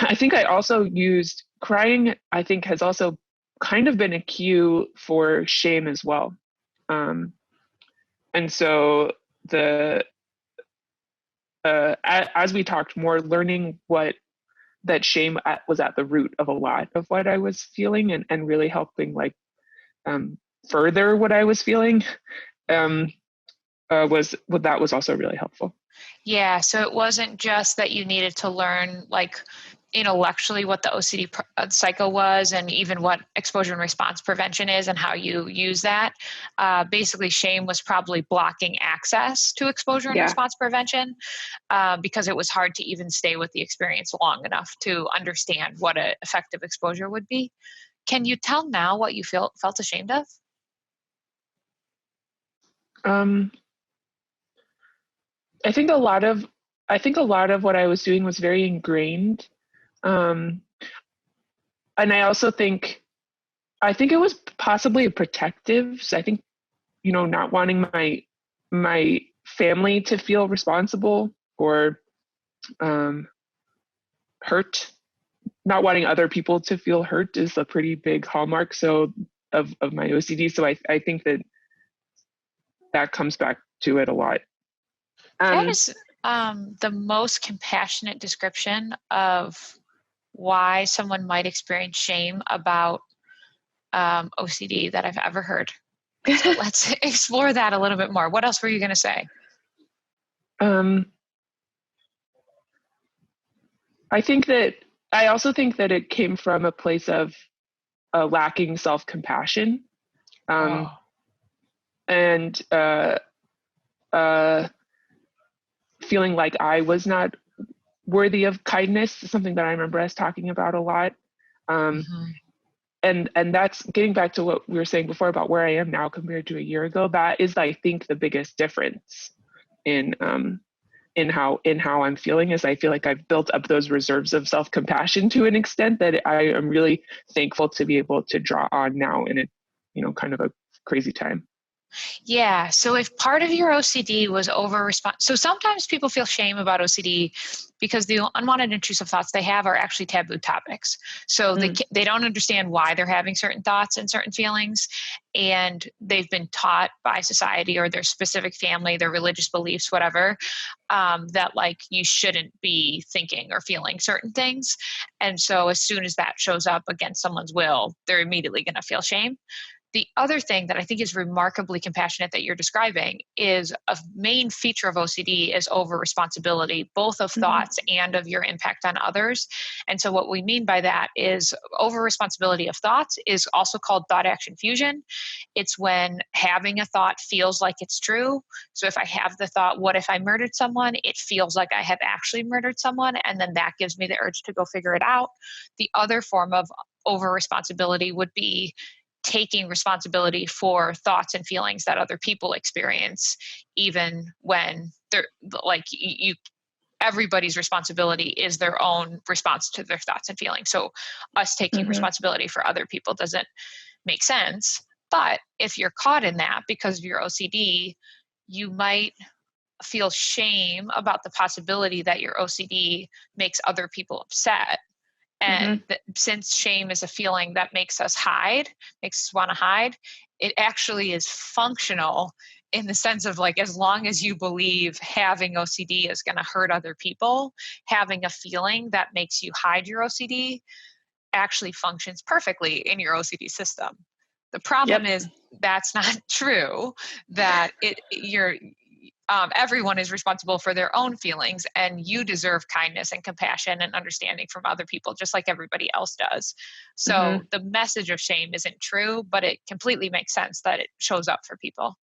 I think I also used crying, I think has also kind of been a cue for shame as well. Um, and so the as we talked more, learning what that shame was at the root of a lot of what I was feeling, and really helping like further what I was feeling um, was what that was also really helpful. Yeah, so it wasn't just that you needed to learn like intellectually what the OCD cycle was and even what exposure and response prevention is and how you use that. Basically, shame was probably blocking access to exposure and Yeah. response prevention because it was hard to even stay with the experience long enough to understand what an effective exposure would be. Can you tell now what you felt ashamed of? Um, I think a lot of what I was doing was very ingrained. Um, and I think it was possibly a protective. So I think, not wanting my family to feel responsible or um, hurt, not wanting other people to feel hurt is a pretty big hallmark of my OCD. So I think that comes back to it a lot. That Um, is the most compassionate description of why someone might experience shame about OCD that I've ever heard. So let's explore that a little bit more. What else were you going to say? um, I also think that it came from a place of lacking self-compassion, um, Oh, and uh, feeling like I was not worthy of kindness, something that I remember us talking about a lot. Um, hmm. and that's getting back to what we were saying before about where I am now compared to a year ago. That is, I think, the biggest difference in how I'm feeling. Is I feel like I've built up those reserves of self-compassion to an extent that I am really thankful to be able to draw on now in a kind of a crazy time. Yeah. So if part of your OCD was over response, so sometimes people feel shame about OCD because the unwanted intrusive thoughts they have are actually taboo topics. So Mm. they don't understand why they're having certain thoughts and certain feelings, and they've been taught by society or their specific family, their religious beliefs, whatever, that like you shouldn't be thinking or feeling certain things. And so as soon as that shows up against someone's will, they're immediately going to feel shame. The other thing that I think is remarkably compassionate that you're describing is a main feature of OCD is over responsibility, both of Mhm. thoughts and of your impact on others. And so, what we mean by that is over responsibility of thoughts is also called thought action fusion. It's when having a thought feels like it's true. So, if I have the thought, what if I murdered someone? It feels like I have actually murdered someone. And then that gives me the urge to go figure it out. The other form of over responsibility would be taking responsibility for thoughts and feelings that other people experience, even when they're like you everybody's responsibility is their own response to their thoughts and feelings. So us taking Mhm. responsibility for other people doesn't make sense. But if you're caught in that because of your OCD, you might feel shame about the possibility that your OCD makes other people upset. And Mhm. since shame is a feeling that makes us hide, makes us want to hide, it actually is functional in the sense of like, as long as you believe having OCD is going to hurt other people, having a feeling that makes you hide your OCD actually functions perfectly in your OCD system. The problem Yep. is that's not true, that everyone is responsible for their own feelings, and you deserve kindness and compassion and understanding from other people, just like everybody else does. So Mhm. the message of shame isn't true, but it completely makes sense that it shows up for people.